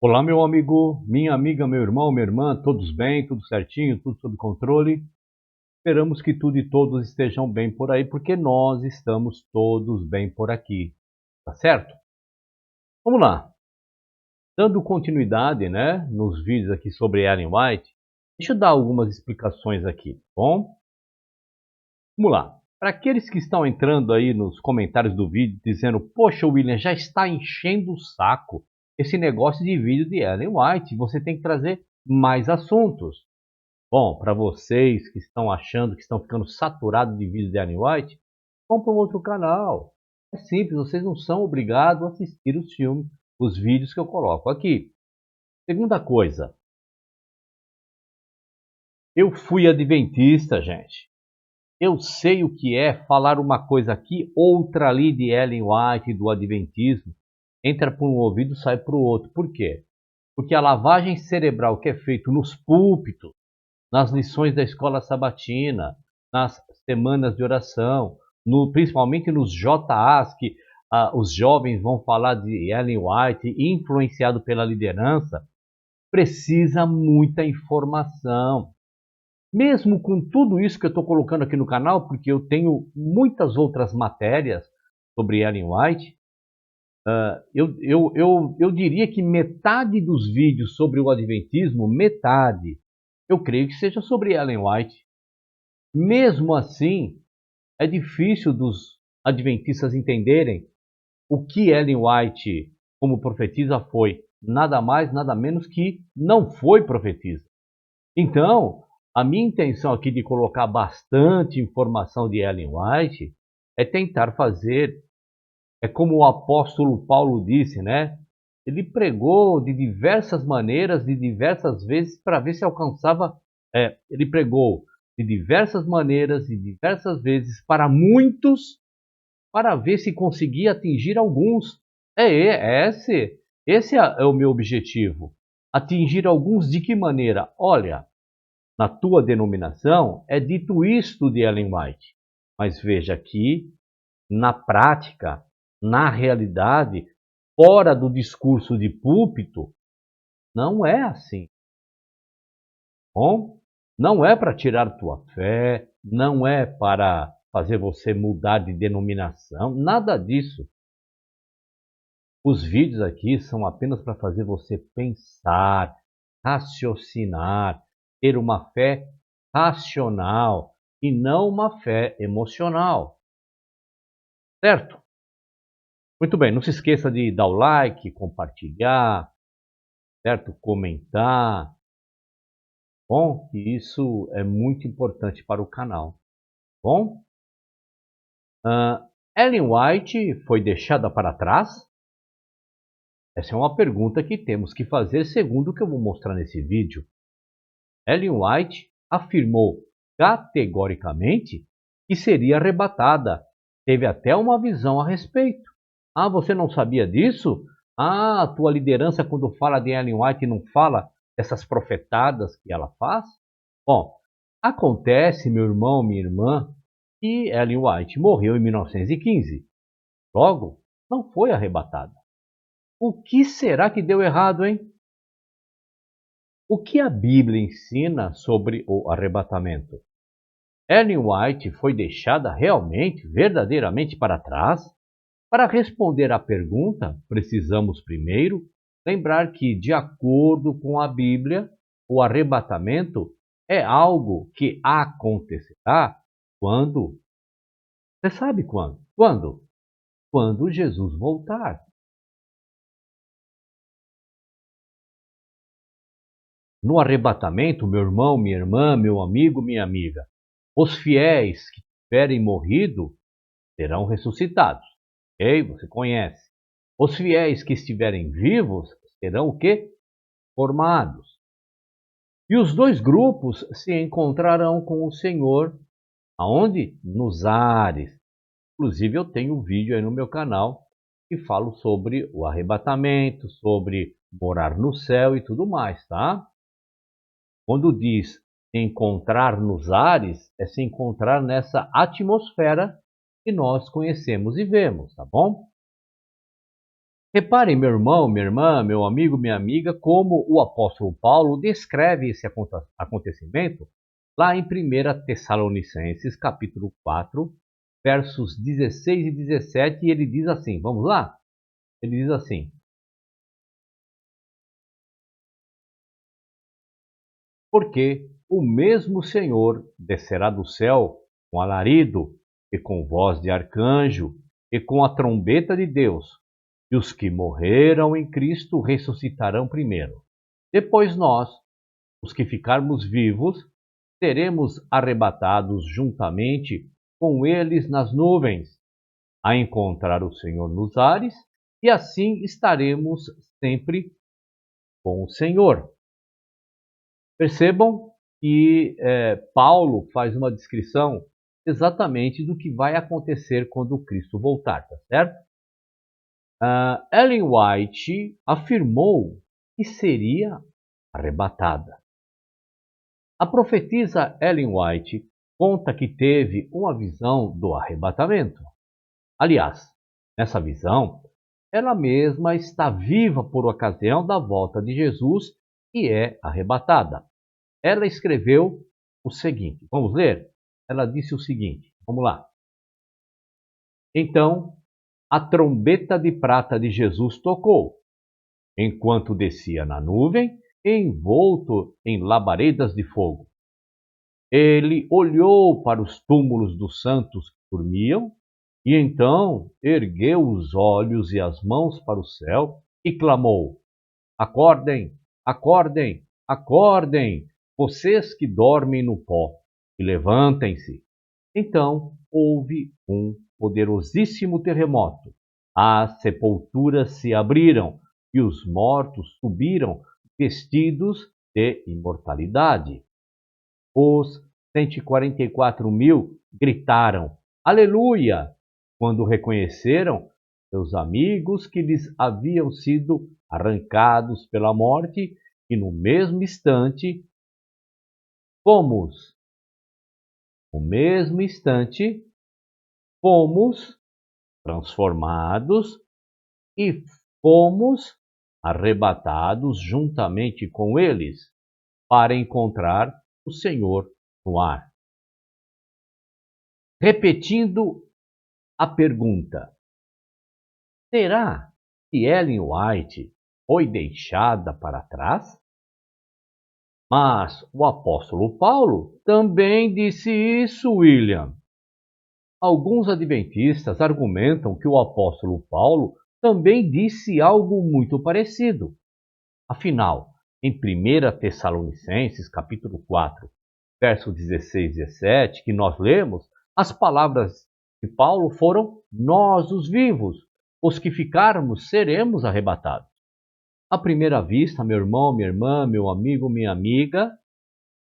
Olá, meu amigo, minha amiga, meu irmão, minha irmã, todos bem, tudo certinho, tudo sob controle? Esperamos que tudo e todos estejam bem por aí, porque nós estamos todos bem por aqui, tá certo? Vamos lá. Dando continuidade, né, nos vídeos aqui sobre Ellen White, deixa eu dar algumas explicações aqui, tá bom? Vamos lá. Para aqueles que estão entrando aí nos comentários do vídeo dizendo, poxa, William, já está enchendo o saco esse negócio de vídeo de Ellen White, você tem que trazer mais assuntos. Bom, para vocês que estão achando que estão ficando saturados de vídeos de Ellen White, vão para um outro canal. É simples, vocês não são obrigados a assistir os filmes, os vídeos que eu coloco aqui. Segunda coisa, eu fui adventista, gente. Eu sei o que é falar uma coisa aqui, outra ali de Ellen White e do adventismo. Entra por um ouvido, sai para o outro. Por quê? Porque a lavagem cerebral que é feita nos púlpitos, nas lições da escola sabatina, nas semanas de oração, principalmente nos JAs, que os jovens vão falar de Ellen White, influenciado pela liderança, precisa muita informação. Mesmo com tudo isso que eu estou colocando aqui no canal, porque eu tenho muitas outras matérias sobre Ellen White, eu diria que metade dos vídeos sobre o Adventismo, metade, eu creio que seja sobre Ellen White. Mesmo assim, é difícil dos adventistas entenderem o que Ellen White, como profetisa, foi. Nada mais, nada menos que não foi profetisa. Então, a minha intenção aqui de colocar bastante informação de Ellen White é tentar fazer, é como o apóstolo Paulo disse, né? Ele pregou de diversas maneiras, de diversas vezes, para ver se alcançava. Ele pregou de diversas maneiras e diversas vezes para muitos, para ver se conseguia atingir alguns. Esse é o meu objetivo. Atingir alguns de que maneira? Olha, na tua denominação é dito isto de Ellen White, mas veja aqui, na prática, na realidade, fora do discurso de púlpito, não é assim. Bom, não é para tirar tua fé, não é para fazer você mudar de denominação, nada disso. Os vídeos aqui são apenas para fazer você pensar, raciocinar, ter uma fé racional e não uma fé emocional. Certo? Muito bem, não se esqueça de dar o like, compartilhar, certo? Comentar. Bom, isso é muito importante para o canal. Bom, Ellen White foi deixada para trás? Essa é uma pergunta que temos que fazer segundo o que eu vou mostrar nesse vídeo. Ellen White afirmou categoricamente que seria arrebatada. Teve até uma visão a respeito. Ah, você não sabia disso? Ah, a tua liderança quando fala de Ellen White não fala dessas profetadas que ela faz? Bom, acontece, meu irmão, minha irmã, que Ellen White morreu em 1915. Logo, não foi arrebatada. O que será que deu errado, hein? O que a Bíblia ensina sobre o arrebatamento? Ellen White foi deixada realmente, verdadeiramente para trás? Para responder à pergunta, precisamos primeiro lembrar que, de acordo com a Bíblia, o arrebatamento é algo que acontecerá quando? Você sabe quando? Quando? Quando Jesus voltar. No arrebatamento, meu irmão, minha irmã, meu amigo, minha amiga, os fiéis que tiverem morrido serão ressuscitados. Ok? Você conhece. Os fiéis que estiverem vivos serão o quê? Formados. E os dois grupos se encontrarão com o Senhor, aonde? Nos ares. Inclusive eu tenho um vídeo aí no meu canal que falo sobre o arrebatamento, sobre morar no céu e tudo mais, tá? Quando diz Encontrar nos ares é se encontrar nessa atmosfera que nós conhecemos e vemos, tá bom? Reparem, meu irmão, minha irmã, meu amigo, minha amiga, como o apóstolo Paulo descreve esse acontecimento lá em 1 Tessalonicenses, capítulo 4, versos 16 e 17, e ele diz assim, vamos lá? Ele diz assim: porque o mesmo Senhor descerá do céu com alarido, e com voz de arcanjo, e com a trombeta de Deus, e os que morreram em Cristo ressuscitarão primeiro. Depois nós, os que ficarmos vivos, seremos arrebatados juntamente com eles nas nuvens, a encontrar o Senhor nos ares, e assim estaremos sempre com o Senhor. Percebam que Paulo faz uma descrição exatamente do que vai acontecer quando Cristo voltar, tá certo? Ellen White afirmou que seria arrebatada. A profetisa Ellen White conta que teve uma visão do arrebatamento. Aliás, nessa visão, ela mesma está viva por ocasião da volta de Jesus e é arrebatada. Ela escreveu o seguinte, vamos ler? Ela disse o seguinte, vamos lá. Então, a trombeta de prata de Jesus tocou, enquanto descia na nuvem, envolto em labaredas de fogo. Ele olhou para os túmulos dos santos que dormiam, e então ergueu os olhos e as mãos para o céu e clamou: acordem, acordem, acordem, vocês que dormem no pó, e levantem-se. Então houve um poderosíssimo terremoto. As sepulturas se abriram e os mortos subiram vestidos de imortalidade. Os 144.000 gritaram aleluia quando reconheceram seus amigos que lhes haviam sido arrancados pela morte, e no mesmo instante fomos transformados e fomos arrebatados juntamente com eles para encontrar o Senhor no ar. Repetindo a pergunta, será que Ellen White foi deixada para trás? Mas o apóstolo Paulo também disse isso, William. Alguns adventistas argumentam que o apóstolo Paulo também disse algo muito parecido. Afinal, em 1 Tessalonicenses, capítulo 4, verso 16 e 17, que nós lemos, as palavras de Paulo foram: nós, os vivos, os que ficarmos, seremos arrebatados. À primeira vista, meu irmão, minha irmã, meu amigo, minha amiga,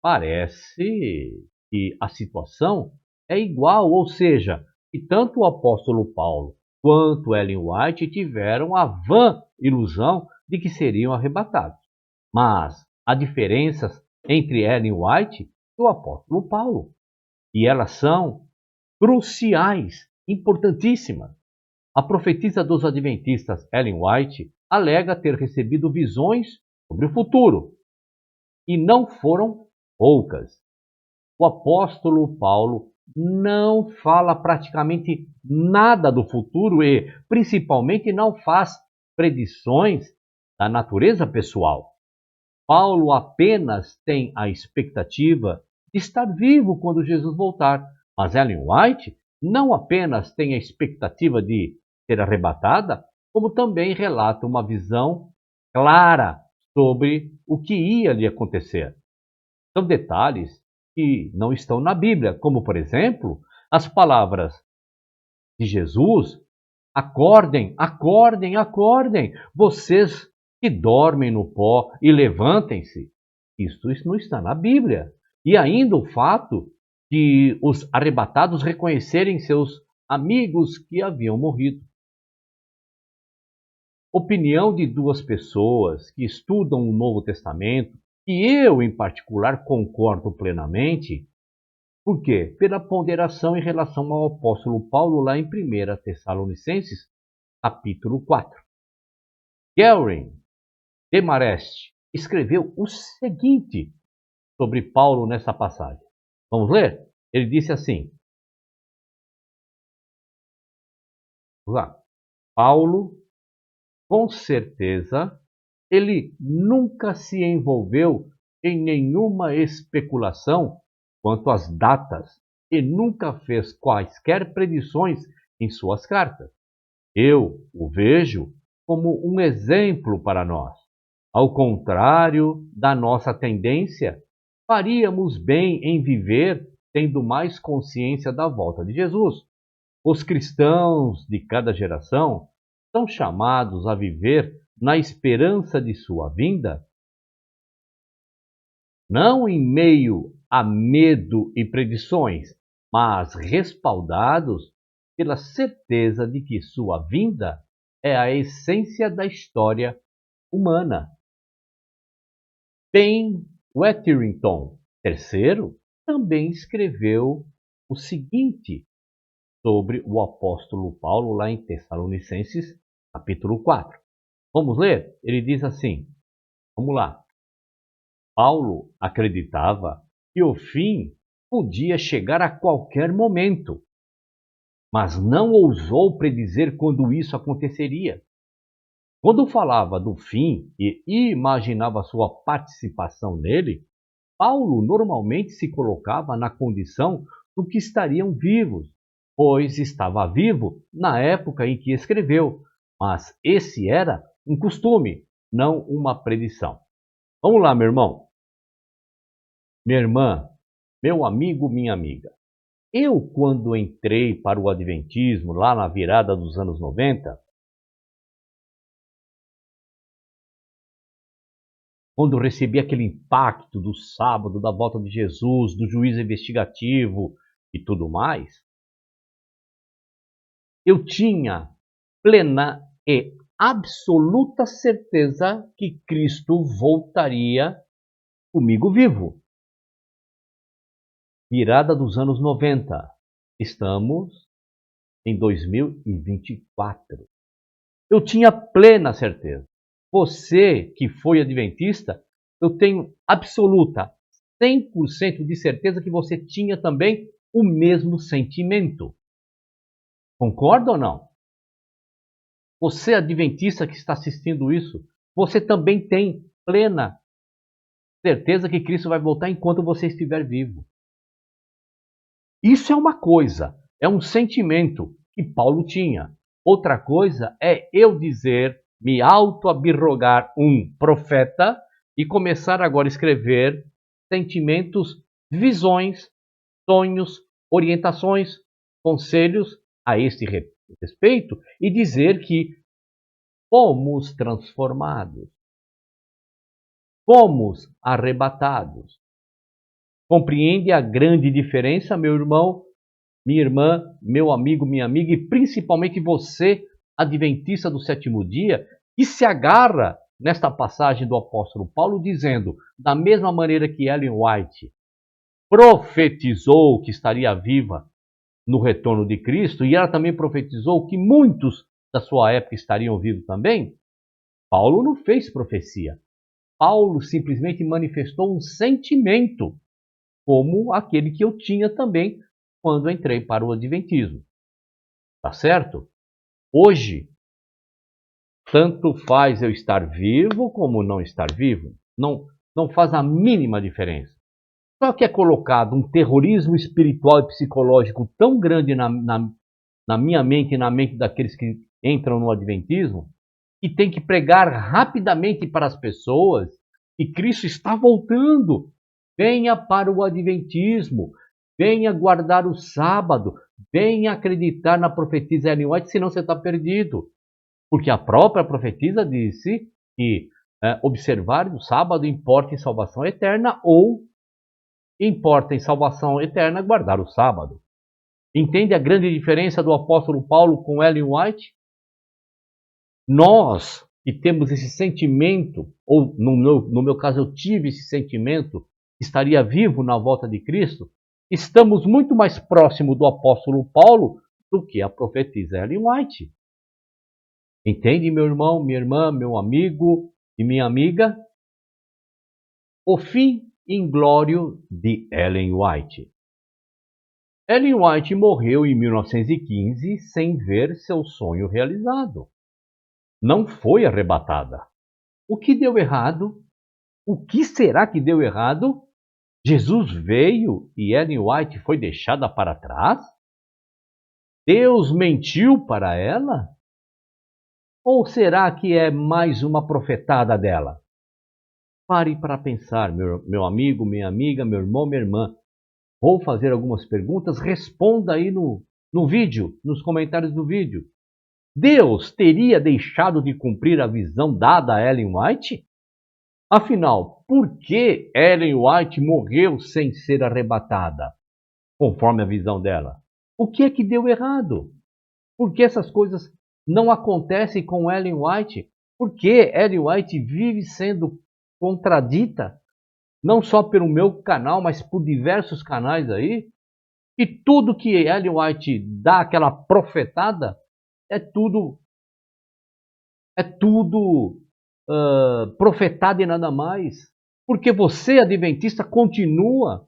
parece que a situação é igual, ou seja, que tanto o apóstolo Paulo quanto Ellen White tiveram a vã ilusão de que seriam arrebatados. Mas há diferenças entre Ellen White e o apóstolo Paulo, e elas são cruciais, importantíssimas. A profetisa dos adventistas Ellen White alega ter recebido visões sobre o futuro, e não foram poucas. O apóstolo Paulo não fala praticamente nada do futuro e, principalmente, não faz predições da natureza pessoal. Paulo apenas tem a expectativa de estar vivo quando Jesus voltar, mas Ellen White não apenas tem a expectativa de ser arrebatada, como também relata uma visão clara sobre o que ia lhe acontecer. São detalhes que não estão na Bíblia, como, por exemplo, as palavras de Jesus: acordem, acordem, acordem, vocês que dormem no pó, e levantem-se. Isso não está na Bíblia. E ainda o fato de os arrebatados reconhecerem seus amigos que haviam morrido. Opinião de duas pessoas que estudam o Novo Testamento E eu, em particular, concordo plenamente. Por quê? Pela ponderação em relação ao apóstolo Paulo lá em 1 Tessalonicenses, capítulo 4. Guerin de Marest escreveu o seguinte sobre Paulo nessa passagem. Vamos ler? Ele disse assim, vamos lá. Paulo, com certeza, ele nunca se envolveu em nenhuma especulação quanto às datas e nunca fez quaisquer predições em suas cartas. Eu o vejo como um exemplo para nós. Ao contrário da nossa tendência, faríamos bem em viver tendo mais consciência da volta de Jesus. Os cristãos de cada geração são chamados a viver na esperança de sua vinda, não em meio a medo e predições, mas respaldados pela certeza de que sua vinda é a essência da história humana. Ben Witherington III também escreveu o seguinte sobre o apóstolo Paulo lá em Tessalonicenses, capítulo 4. Vamos ler? Ele diz assim, vamos lá. Paulo acreditava que o fim podia chegar a qualquer momento, mas não ousou predizer quando isso aconteceria. Quando falava do fim e imaginava sua participação nele, Paulo normalmente se colocava na condição do que estariam vivos, pois estava vivo na época em que escreveu, mas esse era um costume, não uma predição. Vamos lá, meu irmão. Minha irmã, meu amigo, minha amiga. Eu, quando entrei para o Adventismo, lá na virada dos anos 90, quando recebi aquele impacto do sábado, da volta de Jesus, do juízo investigativo e tudo mais, eu tinha plena e absoluta certeza que Cristo voltaria comigo vivo. Virada dos anos 90. Estamos em 2024. Eu tinha plena certeza. Você que foi adventista, eu tenho absoluta, 100% de certeza que você tinha também o mesmo sentimento. Concorda ou não? Você adventista que está assistindo isso, você também tem plena certeza que Cristo vai voltar enquanto você estiver vivo. Isso é uma coisa, é um sentimento que Paulo tinha. Outra coisa é eu dizer, me auto-abirrogar um profeta e começar agora a escrever sentimentos, visões, sonhos, orientações, conselhos a este respeito e dizer que fomos transformados, fomos arrebatados. Compreende a grande diferença, meu irmão, minha irmã, meu amigo, minha amiga e principalmente você, adventista do sétimo dia, que se agarra nesta passagem do apóstolo Paulo dizendo, da mesma maneira que Ellen White profetizou que estaria viva no retorno de Cristo, e ela também profetizou que muitos da sua época estariam vivos também, Paulo não fez profecia. Paulo simplesmente manifestou um sentimento, como aquele que eu tinha também quando entrei para o Adventismo. Tá certo? Hoje, tanto faz eu estar vivo como não estar vivo. Não faz a mínima diferença. Só que é colocado um terrorismo espiritual e psicológico tão grande na minha mente e na mente daqueles que entram no Adventismo, que tem que pregar rapidamente para as pessoas que Cristo está voltando. Venha para o Adventismo, venha guardar o sábado, venha acreditar na profetisa Ellen White, senão você está perdido. Porque a própria profetisa disse que observar o sábado importa em salvação eterna ou importa em salvação eterna guardar o sábado. Entende a grande diferença do apóstolo Paulo com Ellen White? Nós e temos esse sentimento, ou no meu caso eu tive esse sentimento, estaria vivo na volta de Cristo, estamos muito mais próximo do apóstolo Paulo do que a profetisa Ellen White. Entende, meu irmão, minha irmã, meu amigo e minha amiga? O fim inglório de Ellen White. Ellen White morreu em 1915 sem ver seu sonho realizado. Não foi arrebatada. O que deu errado? O que será que deu errado? Jesus veio e Ellen White foi deixada para trás? Deus mentiu para ela? Ou será que é mais uma profetada dela? Pare para pensar, meu amigo, minha amiga, meu irmão, minha irmã. Vou fazer algumas perguntas, responda aí no vídeo, nos comentários do vídeo. Deus teria deixado de cumprir a visão dada a Ellen White? Afinal, por que Ellen White morreu sem ser arrebatada, conforme a visão dela? O que é que deu errado? Por que essas coisas não acontecem com Ellen White? Por que Ellen White vive sendo contradita, não só pelo meu canal, mas por diversos canais aí? E tudo que Ellen White dá aquela profetada é tudo profetada e nada mais. Porque você, adventista, continua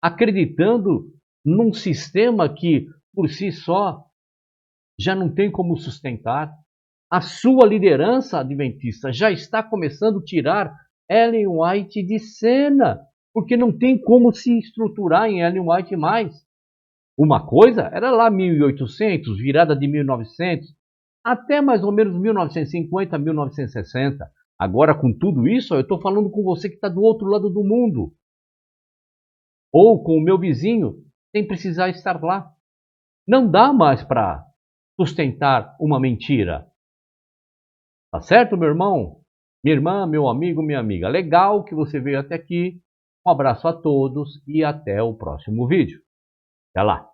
acreditando num sistema que, por si só, já não tem como sustentar. A sua liderança adventista já está começando a tirar Ellen White de cena, porque não tem como se estruturar em Ellen White mais. Uma coisa era lá 1800, virada de 1900, até mais ou menos 1950, 1960. Agora, com tudo isso, eu estou falando com você que está do outro lado do mundo. Ou com o meu vizinho, sem precisar estar lá. Não dá mais para sustentar uma mentira. Tá certo, meu irmão? Minha irmã, meu amigo, minha amiga. Legal que você veio até aqui. Um abraço a todos e até o próximo vídeo. Até lá!